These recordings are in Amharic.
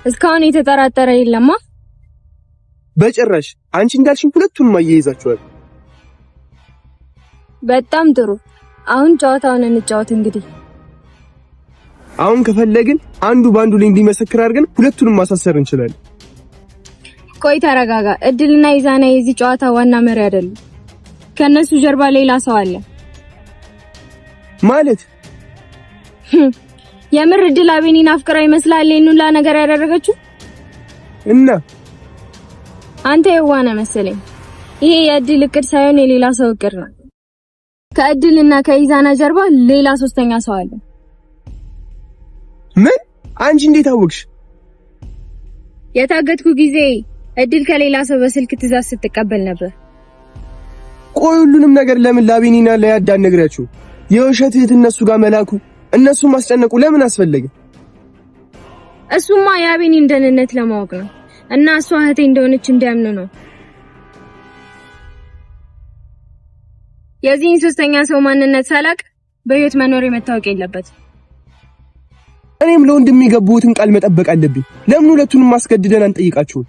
እስካሁን የተጠራጠረ የለማ? በጭራሽ። አንቺ እንዳልሽኝ ሁለቱንም አያይዛችኋል። በጣም ጥሩ። አሁን ጨዋታውን እንጫወት እንግዲህ። አሁን ከፈለግን አንዱ ባንዱ ላይ እንዲመሰክር አድርገን ሁለቱንም ማሳሰር እንችላለን። ቆይ ተረጋጋ። እድልና ኢዛና የዚህ ጨዋታ ዋና መሪ አይደሉም። ከነሱ ጀርባ ሌላ ሰው አለ ማለት። የምር እድል አቤኒን አፍቅራ ይመስላል ይሄንላ ነገር ያደረገችው? እና አንተ የዋና መሰለኝ። ይሄ የእድል እቅድ ሳይሆን የሌላ ሰው እቅድ ነው። ከእድልና ከኢዛና ጀርባ ሌላ ሶስተኛ ሰው አለ። ምን? አንቺ እንዴት አወቅሽ? የታገትኩ ጊዜ እድል ከሌላ ሰው በስልክ ትዕዛዝ ስትቀበል ነበር። ቆይ ሁሉንም ነገር ለምን ላቤኒና ለያዳ ነግራችሁ? የውሸት እህት እነሱ ጋር መላኩ እነሱ ማስጨነቁ ለምን አስፈለገ? እሱማ የአቤኒን ደህንነት ለማወቅ ነው እና እሷ እህቴ እንደሆነች እንዲያምኑ ነው። የዚህን ሶስተኛ ሰው ማንነት ሳላቅ በህይወት መኖር መታወቅ የለበት። እኔም ለወንድም የሚገቡትን ቃል መጠበቅ አለብኝ። ለምን ሁለቱንም ማስገድደን አንጠይቃቸውም?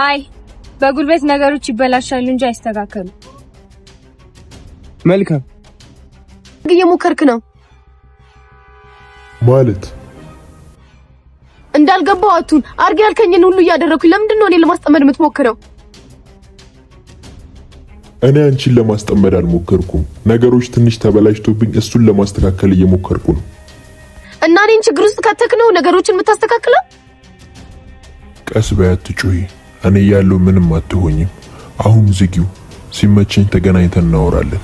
አይ በጉልበት ነገሮች ይበላሻሉ እንጂ አይስተካከሉ። መልካም። እየሞከርክ ነው ማለት እንዳልገባው አቱን አርግ ያልከኝን ሁሉ እያደረኩኝ ለምንድን ነው እኔ ለማስጠመድ የምትሞክረው? እኔ አንቺን ለማስጠመድ አልሞከርኩም። ነገሮች ትንሽ ተበላሽቶብኝ እሱን ለማስተካከል እየሞከርኩ ነው። እና እኔን ችግር ውስጥ ከተክ ነው ነገሮችን የምታስተካክለው? ቀስ በይ አትጩሂ። እኔ ያለው ምንም አትሆኝም። አሁን ዝጊው። ሲመቸኝ ተገናኝተን እናወራለን።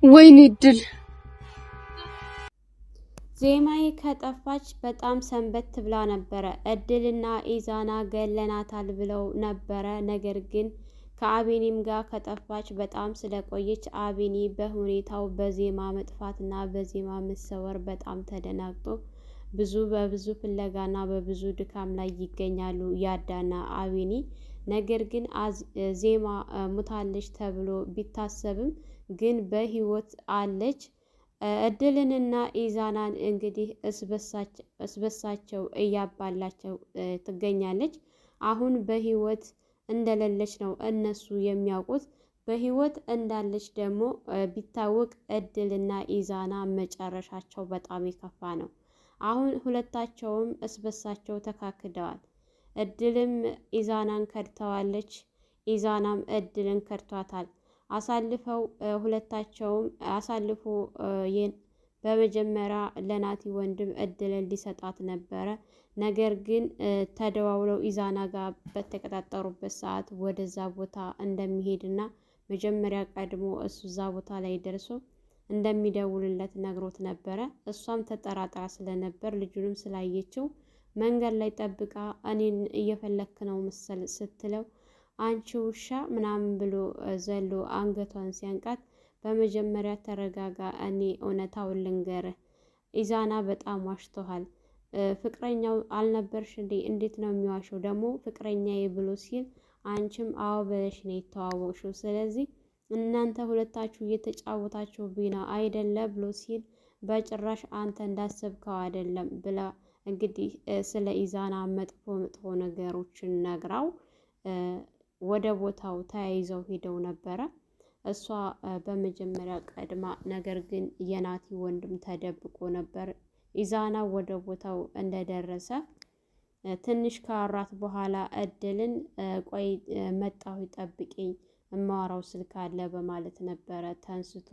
ወይኔ እድል። ዜማዬ ከጠፋች በጣም ሰንበት ብላ ነበረ። እድልና ኢዛና ገለናታል ብለው ነበረ። ነገር ግን ከአቤኒም ጋር ከጠፋች በጣም ስለቆየች አቤኒ በሁኔታው በዜማ መጥፋትና በዜማ መሰወር በጣም ተደናግጦ በብዙ ፍለጋና በብዙ ድካም ላይ ይገኛሉ ያዳና አቤኒ። ነገር ግን ዜማ ሙታለች ተብሎ ቢታሰብም ግን በህይወት አለች። እድልንና ኢዛናን እንግዲህ እስበሳቸው እያባላቸው ትገኛለች። አሁን በህይወት እንደሌለች ነው እነሱ የሚያውቁት። በህይወት እንዳለች ደግሞ ቢታወቅ እድልና ኢዛና መጨረሻቸው በጣም የከፋ ነው። አሁን ሁለታቸውም እስበሳቸው ተካክደዋል። እድልም ኢዛናን ከድተዋለች፣ ኢዛናም እድልን ከድቷታል። ሁለታቸውም አሳልፎ በመጀመሪያ ለናቲ ወንድም እድልን ሊሰጣት ነበረ። ነገር ግን ተደዋውለው ኢዛና ጋር በተቀጣጠሩበት ሰዓት ወደዛ ቦታ እንደሚሄድና መጀመሪያ ቀድሞ እሱ እዛ ቦታ ላይ ደርሶ እንደሚደውልለት ነግሮት ነበረ። እሷም ተጠራጥራ ስለነበር ልጁንም ስላየችው መንገድ ላይ ጠብቃ እኔን እየፈለክ ነው መሰል ስትለው አንቺ ውሻ ምናምን ብሎ ዘሎ አንገቷን ሲያንቃት በመጀመሪያ ተረጋጋ፣ እኔ እውነታውን ልንገርህ፣ ኢዛና በጣም ዋሽቶሃል። ፍቅረኛው አልነበርሽ እንዴ? እንዴት ነው የሚዋሸው? ደግሞ ፍቅረኛዬ ብሎ ሲል አንቺም አዎ ብለሽ ነው የተዋወቅሽው። ስለዚህ እናንተ ሁለታችሁ እየተጫወታችሁብኝ ነው አይደለ ብሎ ሲል በጭራሽ አንተ እንዳሰብከው አይደለም ብላ እንግዲህ ስለ ኢዛና መጥፎ ነገሮችን ነግራው ወደ ቦታው ተያይዘው ሄደው ነበረ። እሷ በመጀመሪያ ቀድማ፣ ነገር ግን የናቲ ወንድም ተደብቆ ነበር። ኢዛና ወደ ቦታው እንደደረሰ ትንሽ ካወራት በኋላ እድልን ቆይ መጣሁ ጠብቂኝ እማወራው ስልክ አለ በማለት ነበረ ተንስቶ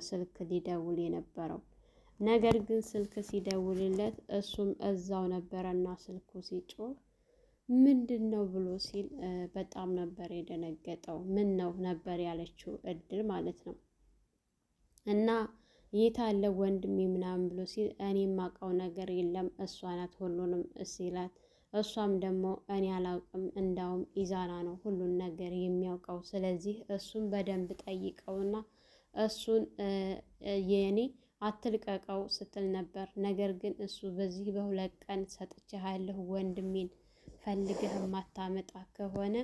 ስልክ ሊደውል የነበረው። ነገር ግን ስልክ ሲደውልለት እሱም እዛው ነበረና ስልኩ ሲጮህ ምንድን ነው ብሎ ሲል በጣም ነበር የደነገጠው። ምን ነው ነበር ያለችው እድል ማለት ነው። እና የት አለ ወንድሜ ምናምን ብሎ ሲል እኔ የማውቀው ነገር የለም እሷ ናት ሁሉንም ሲላት፣ እሷም ደግሞ እኔ አላውቅም እንዳውም ኢዛና ነው ሁሉን ነገር የሚያውቀው፣ ስለዚህ እሱን በደንብ ጠይቀውና እሱን የኔ አትልቀቀው ስትል ነበር። ነገር ግን እሱ በዚህ በሁለት ቀን ሰጥቼሃለሁ ወንድሜን ፈልገህ ማታመጣ ከሆነ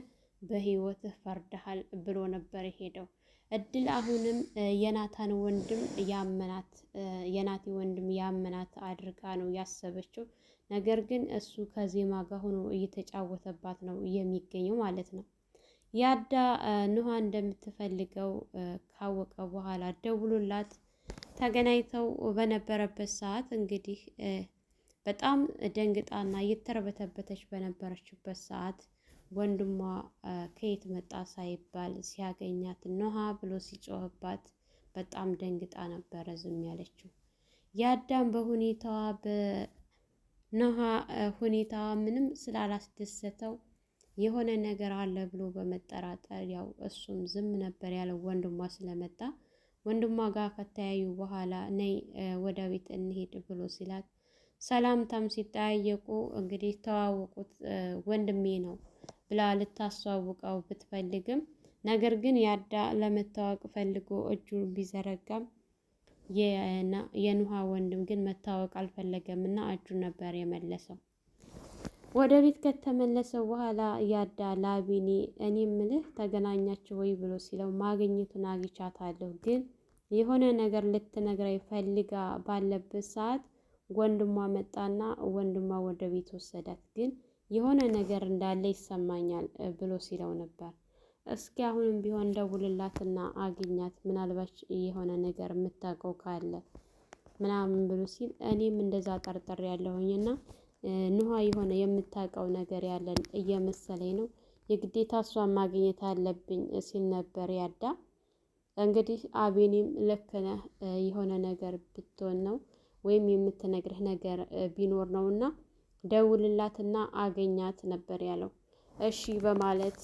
በህይወትህ ፈርደሃል ብሎ ነበር የሄደው። እድል አሁንም የናታን ወንድም የናቲ ወንድም ያመናት አድርጋ ነው ያሰበችው። ነገር ግን እሱ ከዜማ ጋር ሆኖ እየተጫወተባት ነው የሚገኘው ማለት ነው። ያዳ ኑሃ እንደምትፈልገው ካወቀ በኋላ ደውሎላት ተገናኝተው በነበረበት ሰዓት እንግዲህ በጣም ደንግጣና እየተረበተበተች በነበረችበት ሰዓት ወንድሟ ከየት መጣ ሳይባል ሲያገኛት ኑሃ ብሎ ሲጮህባት በጣም ደንግጣ ነበረ ዝም ያለችው። ያዳም በሁኔታዋ በኑሃ ሁኔታ ምንም ስላላስደሰተው የሆነ ነገር አለ ብሎ በመጠራጠር ያው እሱም ዝም ነበር ያለው ወንድሟ ስለመጣ። ወንድሟ ጋር ከተያዩ በኋላ ነይ ወደ ቤት እንሄድ ብሎ ሲላት ሰላምታም ሲጠያየቁ እንግዲህ ተዋወቁት ወንድሜ ነው ብላ ልታስተዋውቀው ብትፈልግም ነገር ግን ያዳ ለመታወቅ ፈልጎ እጁን ቢዘረጋም የኑሃ ወንድም ግን መታወቅ አልፈለገምና እጁን ነበር የመለሰው። ወደ ቤት ከተመለሰው በኋላ ያዳ ላቢኒ እኔ ምልህ ተገናኛችሁ ወይ ብሎ ሲለው ማግኘቱን አግኝቻታለሁ፣ ግን የሆነ ነገር ልትነግረኝ ፈልጋ ባለበት ሰዓት ወንድሟ መጣና ወንድሟ ወደ ቤት ወሰዳት፣ ግን የሆነ ነገር እንዳለ ይሰማኛል ብሎ ሲለው ነበር። እስኪ አሁንም ቢሆን ደውልላትና አግኛት፣ ምናልባት የሆነ ነገር የምታውቀው ካለ ምናምን ብሎ ሲል እኔም እንደዛ ጠርጥሬ ያለሁኝና ኑሃ የሆነ የምታውቀው ነገር ያለን እየመሰለኝ ነው፣ የግዴታ እሷን ማግኘት አለብኝ ሲል ነበር ያዳ። እንግዲህ አቤኔም ልክ ነህ የሆነ ነገር ብትሆን ነው ወይም የምትነግርህ ነገር ቢኖር ነውና ደውልላትና አገኛት ነበር ያለው። እሺ በማለት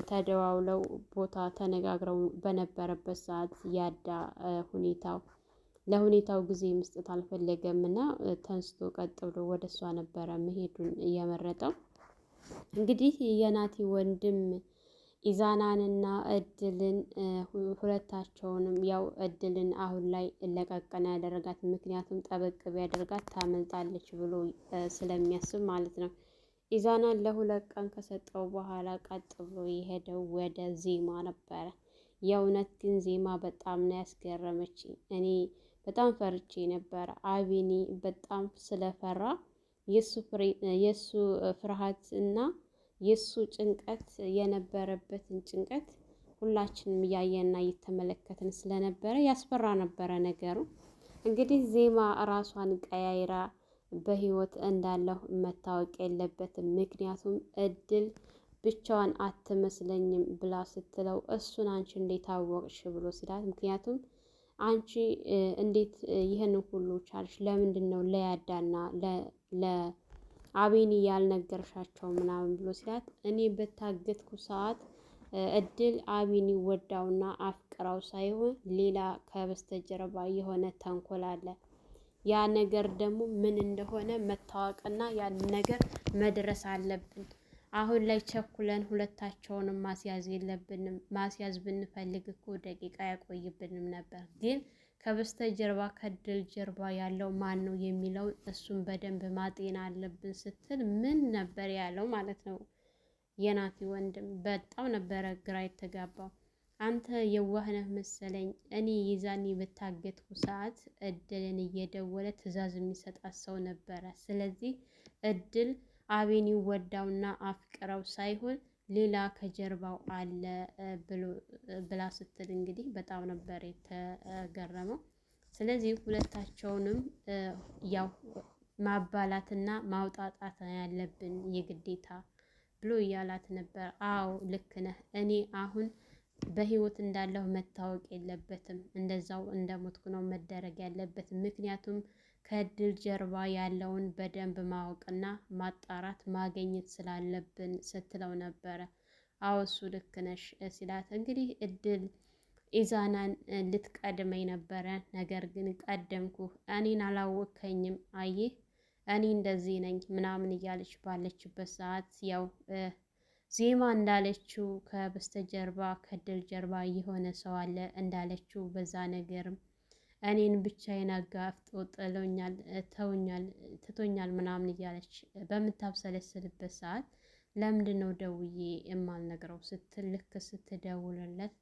ተደዋውለው ቦታ ተነጋግረው በነበረበት ሰዓት ያዳ ለሁኔታው ጊዜ መስጠት አልፈለገም እና ተንስቶ ቀጥ ብሎ ወደ እሷ ነበረ መሄዱን እየመረጠው። እንግዲህ የናቲ ወንድም ኢዛናንና እድልን ሁለታቸውንም ያው እድልን አሁን ላይ ለቀቀና ያደረጋት ምክንያቱም ጠበቅ ቢያደርጋት ታመልጣለች ብሎ ስለሚያስብ ማለት ነው። ኢዛናን ለ2 ቀን ከሰጠው በኋላ ቀጥ ብሎ የሄደው ወደ ዜማ ነበረ። የእውነት ግን ዜማ በጣም ነው ያስገረመች። እኔ በጣም ፈርቼ ነበረ። አቢኒ በጣም ስለፈራ የሱ ፍርሃት እና የሱ ጭንቀት የነበረበትን ጭንቀት ሁላችንም እያየንና እየተመለከትን ስለነበረ ያስፈራ ነበረ ነገሩ። እንግዲህ ዜማ ራሷን ቀያይራ በህይወት እንዳለሁ መታወቅ የለበትም፣ ምክንያቱም እድል ብቻዋን አትመስለኝም ብላ ስትለው እሱን አንቺ እንዴት አወቅሽ ብሎ ሲላት ምክንያቱም አንቺ እንዴት ይህንን ሁሉ ቻልሽ? ለምንድን ነው ለያዳና ለአቤኒ ያልነገርሻቸው ምናምን ብሎ ሲላት እኔ በታገትኩ ሰዓት እድል አቤኒ ወዳውና አፍቅራው ሳይሆን ሌላ ከበስተጀርባ የሆነ ተንኮል አለ። ያ ነገር ደግሞ ምን እንደሆነ መታወቅና ያን ነገር መድረስ አለብን። አሁን ላይ ቸኩለን ሁለታቸውንም ማስያዝ የለብንም። ማስያዝ ብንፈልግ እኮ ደቂቃ ያቆይብንም ነበር። ግን ከበስተጀርባ ከድል ጀርባ ያለው ማን ነው የሚለው እሱን በደንብ ማጤን አለብን ስትል ምን ነበር ያለው ማለት ነው። የናቲ ወንድም በጣም ነበረ ግራ የተጋባው። አንተ የዋህነህ መሰለኝ። እኔ ይዛኔ በታገትኩ ሰዓት እድልን እየደወለ ትዕዛዝ የሚሰጣት ሰው ነበረ። ስለዚህ እድል አቤኒ ወዳውና አፍቅረው ሳይሆን ሌላ ከጀርባው አለ ብላ ስትል እንግዲህ በጣም ነበር የተገረመው። ስለዚህ ሁለታቸውንም ያው ማባላትና ማውጣጣት ያለብን የግዴታ ብሎ እያላት ነበር። አዎ ልክ ነህ። እኔ አሁን በህይወት እንዳለሁ መታወቅ የለበትም፣ እንደዛው እንደሞትኩ ነው መደረግ ያለበት። ምክንያቱም ከእድል ጀርባ ያለውን በደንብ ማወቅና ማጣራት ማግኘት ስላለብን ስትለው ነበረ። አዎ እሱ ልክ ነሽ ሲላት እንግዲህ እድል ኢዛናን ልትቀድመኝ ነበረ፣ ነገር ግን ቀደምኩ፣ እኔን አላወከኝም፣ አየህ እኔ እንደዚህ ነኝ ምናምን እያለች ባለችበት ሰዓት ያው ዜማ እንዳለችው ከበስተጀርባ ከድል ጀርባ የሆነ ሰው አለ እንዳለችው በዛ ነገርም እኔን ብቻዬን አጋፍጦ ትቶኛል ምናምን እያለች በምታብሰለስልበት ሰዓት ለምንድን ነው ደውዬ የማልነግረው ስትል ልክ ስትደውልለት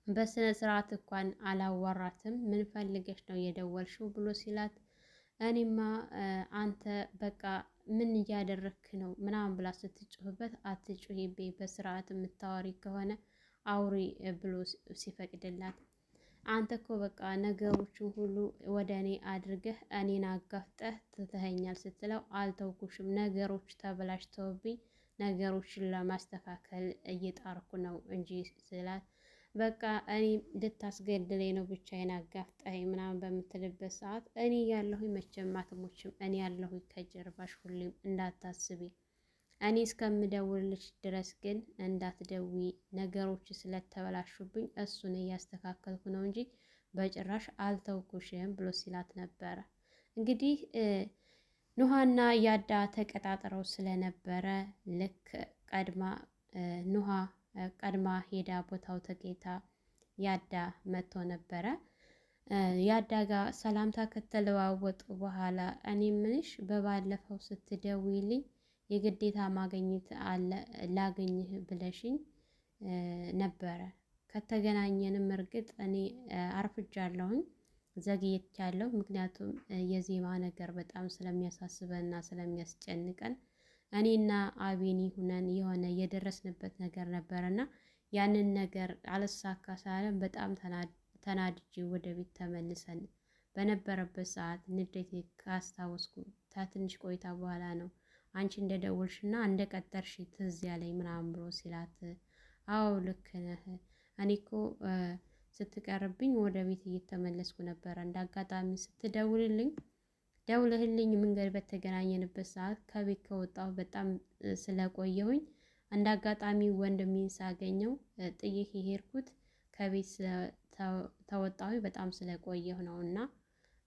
በስነ ስርዓት እንኳን አላወራትም። ምን ፈልገሽ ነው የደወልሽው ብሎ ሲላት እኔማ አንተ በቃ ምን እያደረክ ነው ምናምን ብላ ስትጮህበት አትጮሂብኝ፣ በስርዓት የምታወሪ ከሆነ አውሪ ብሎ ሲፈቅድላት አንተ እኮ በቃ ነገሮችን ሁሉ ወደ እኔ አድርገህ እኔን አጋፍጠህ ትተኸኛል ስትለው አልተውኩሽም፣ ነገሮች ተበላሽተውብኝ ነገሮችን ለማስተካከል እየጣርኩ ነው እንጂ ስላት በቃ እኔ ልታስገድለኝ ነው ብቻዬን አጋፍጠኸኝ ምናምን በምትልበት ሰዓት እኔ ያለሁኝ መቼም አትሞችም፣ እኔ ያለሁኝ ከጀርባሽ ሁሌም እንዳታስቢ፣ እኔ እስከምደውልልሽ ድረስ ግን እንዳትደዊ፣ ነገሮች ስለተበላሹብኝ እሱን እያስተካከልኩ ነው እንጂ በጭራሽ አልተውኩሽም ብሎ ሲላት ነበረ። እንግዲህ ኑሃና ያዳ ተቀጣጥረው ስለነበረ ልክ ቀድማ ሄዳ ቦታው ተገኝታ ያዳ መጥቶ ነበረ። ያዳ ጋር ሰላምታ ከተለዋወጡ በኋላ እኔ ምንሽ በባለፈው ስትደውይልኝ የግዴታ ማግኘት አለ ላገኝህ ብለሽኝ ነበረ። ከተገናኘንም እርግጥ እኔ አርፍጃለሁኝ፣ ዘግይቻለሁ። ምክንያቱም የዜማ ነገር በጣም ስለሚያሳስበንና ስለሚያስጨንቀን እኔና አቤኒ ሁነን የሆነ የደረስንበት ነገር ነበርና ያንን ነገር አልሳካ ሳለን በጣም ተናድጄ ወደ ቤት ተመልሰን በነበረበት ሰዓት ንዴቴ ካስታወስኩ ትንሽ ቆይታ በኋላ ነው አንቺ እንደደወልሽና እንደቀጠርሽ ትዝ ያለኝ ምናምን ብሎ ሲላት አዎ ልክ ነህ፣ እኔ እኮ ስትቀርብኝ ወደ ቤት እየተመለስኩ ነበረ። እንዳጋጣሚ ደውለህልኝ መንገድ በተገናኘንበት ሰዓት ከቤት ከወጣሁ በጣም ስለቆየሁኝ እንዳጋጣሚ ወንድሜን ሳገኘው ጥዬህ የሄድኩት ከቤት ተወጣሁ በጣም ስለቆየሁ ነው እና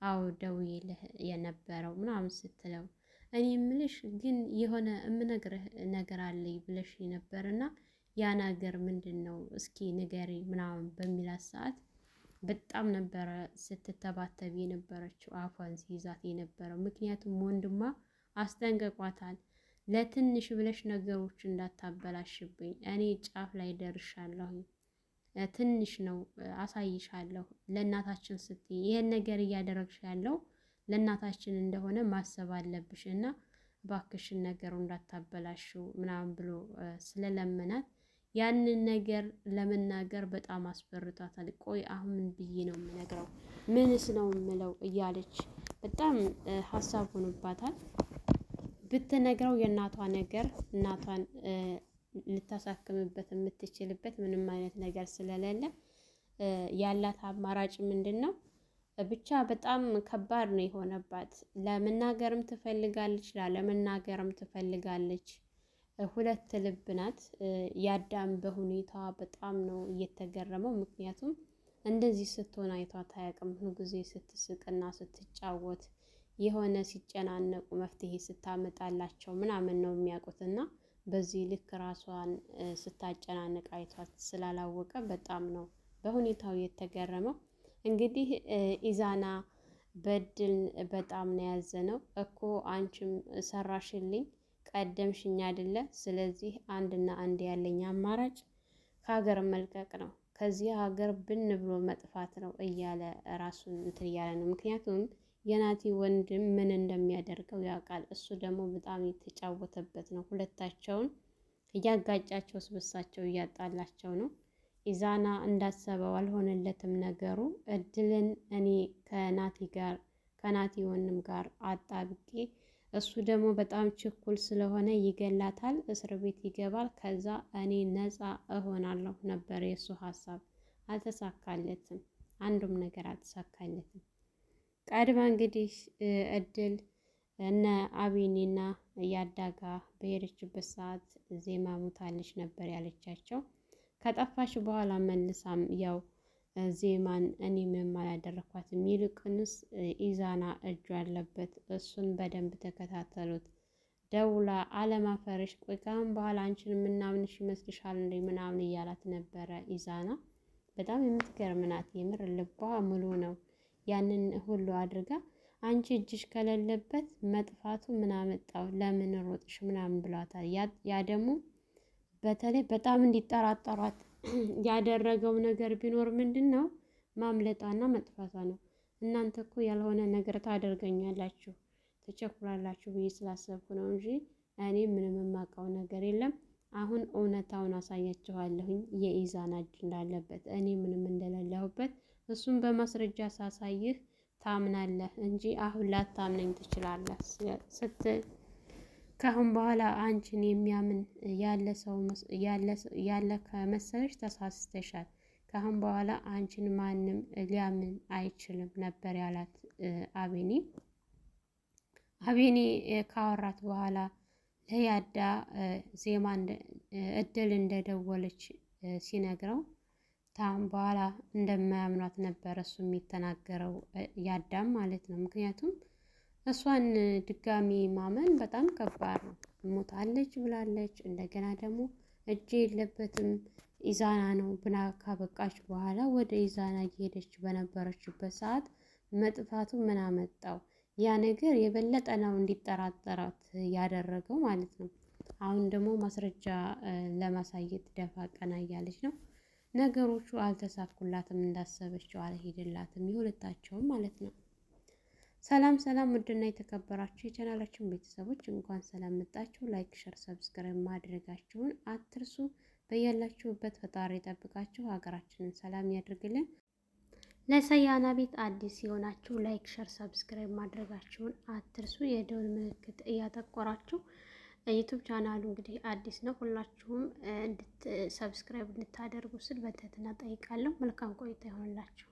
አዎ ደውዬልህ የነበረው ምናምን ስትለው እኔ ምልሽ ግን የሆነ እምነግርህ ነገር አለኝ ብለሽ ነበርና ያ ነገር ምንድን ነው እስኪ ንገሪ ምናምን በሚላት ሰዓት በጣም ነበረ ስትተባተብ የነበረችው አፏን ሲይዛት የነበረው። ምክንያቱም ወንድሟ አስጠንቅቋታል። ለትንሽ ብለሽ ነገሮች እንዳታበላሽብኝ፣ እኔ ጫፍ ላይ ደርሻለሁ፣ ትንሽ ነው አሳይሻለሁ፣ ለእናታችን ስትይ ይሄን ነገር እያደረግሽ ያለው ለእናታችን እንደሆነ ማሰብ አለብሽ እና እባክሽን ነገሩ እንዳታበላሽው ምናምን ብሎ ስለለመናት ያንን ነገር ለመናገር በጣም አስፈርቷታል። ቆይ አሁን ምን ብዬ ነው የምነግረው? ምንስ ነው የምለው? እያለች በጣም ሀሳብ ሆኖባታል። ብትነግረው የእናቷ ነገር እናቷን ልታሳክምበት የምትችልበት ምንም አይነት ነገር ስለሌለ ያላት አማራጭ ምንድን ነው? ብቻ በጣም ከባድ ነው የሆነባት። ለመናገርም ትፈልጋለች፣ ላለመናገርም ትፈልጋለች። ሁለት ልብ ናት። ያዳም በሁኔታዋ በጣም ነው እየተገረመው። ምክንያቱም እንደዚህ ስትሆን አይቷት አያውቅም። ሁሉ ጊዜ ስትስቅና ስትጫወት የሆነ ሲጨናነቁ መፍትሄ ስታመጣላቸው ምናምን ነው የሚያውቁትና በዚህ ልክ ራሷን ስታጨናንቅ አይቷት ስላላወቀ በጣም ነው በሁኔታው የተገረመው። እንግዲህ ኢዛና በድል በጣም ነው ያዘነው። እኮ አንቺም ሰራሽልኝ ቀደምሽኝ አይደለ? ስለዚህ አንድና አንድ ያለኝ አማራጭ ከሀገር መልቀቅ ነው፣ ከዚህ ሀገር ብን ብሎ መጥፋት ነው እያለ ራሱን እንትን እያለ ነው። ምክንያቱም የናቲ ወንድም ምን እንደሚያደርገው ያውቃል። እሱ ደግሞ በጣም የተጫወተበት ነው። ሁለታቸውን እያጋጫቸው ስብሳቸው እያጣላቸው ነው። ኢዛና እንዳሰበው አልሆነለትም ነገሩ። እድልን እኔ ከናቲ ወንድም ጋር አጣብቄ እሱ ደግሞ በጣም ችኩል ስለሆነ ይገላታል፣ እስር ቤት ይገባል፣ ከዛ እኔ ነፃ እሆናለሁ ነበር የእሱ ሀሳብ። አልተሳካለትም፣ አንዱም ነገር አልተሳካለትም። ቀድማ እንግዲህ እድል እነ አቢኒና ያዳጋ በሄደችበት ሰዓት ዜማ ሙታለች ነበር ያለቻቸው። ከጠፋች በኋላ መልሳም ያው ዜማን እኔ ምንም አላደረኳትም፣ ይልቅንስ ኢዛና እጁ አለበት፣ እሱን በደንብ ተከታተሉት፣ ደውላ አለማፈረሽ፣ ቆይ ካሁን በኋላ አንቺን የምናምንሽ ይመስልሻል እንዴ ምናምን እያላት ነበረ። ኢዛና በጣም የምትገርም ናት፣ የምር ልቧ ሙሉ ነው። ያንን ሁሉ አድርጋ አንቺ እጅሽ ከሌለበት መጥፋቱ ምን አመጣው? ለምን ሮጥሽ? ምናምን ብሏታል። ያ ደግሞ በተለይ በጣም እንዲጠራጠሯት ያደረገው ነገር ቢኖር ምንድነው ማምለጣና መጥፋቷ ነው። እናንተ እኮ ያልሆነ ነገር ታደርገኛላችሁ ተቸኩላላችሁ ብዬ ስላሰብኩ ነው እንጂ እኔ ምንም የማውቀው ነገር የለም። አሁን እውነታውን አሳያችኋለሁኝ የኢዛና እጅ እንዳለበት እኔ ምንም እንደሌለሁበት እሱን በማስረጃ ሳሳይህ ታምናለህ እንጂ አሁን ላታምነኝ ትችላለህ ስትል ከአሁን በኋላ አንቺን የሚያምን ያለ ከመሰለሽ ተሳስተሻል። ከአሁን በኋላ አንቺን ማንም ሊያምን አይችልም ነበር ያላት አቤኒ ካወራት በኋላ ለያዳ ዜማ እድል እንደደወለች ሲነግረው ታም በኋላ እንደማያምኗት ነበር እሱ የሚተናገረው ያዳም ማለት ነው። ምክንያቱም እሷን ድጋሚ ማመን በጣም ከባድ ነው። ሞታለች ብላለች። እንደገና ደግሞ እጅ የለበትም ኢዛና ነው ብላ ካበቃች በኋላ ወደ ኢዛና እየሄደች በነበረችበት ሰዓት መጥፋቱ ምን አመጣው? ያ ነገር የበለጠ ነው እንዲጠራጠራት ያደረገው ማለት ነው። አሁን ደግሞ ማስረጃ ለማሳየት ደፋ ቀና እያለች ነው። ነገሮቹ አልተሳኩላትም፣ እንዳሰበችው አልሄድላትም፣ የሁለታቸውም ማለት ነው። ሰላም ሰላም፣ ውድና የተከበራችሁ የቻናላችን ቤተሰቦች እንኳን ሰላም መጣችሁ። ላይክ፣ ሸር፣ ሰብስክራይብ ማድረጋችሁን አትርሱ። በያላችሁበት ፈጣሪ ጠብቃችሁ ሀገራችንን ሰላም ያድርግልን። ለሰያና ቤት አዲስ የሆናችሁ ላይክ፣ ሸር፣ ሰብስክራይብ ማድረጋችሁን አትርሱ። የደወል ምልክት እያጠቆራችሁ ዩቲዩብ ቻናሉ እንግዲህ አዲስ ነው። ሁላችሁም ሰብስክራይብ እንድታደርጉ ስል በትህትና ጠይቃለሁ። መልካም ቆይታ ይሆንላችሁ።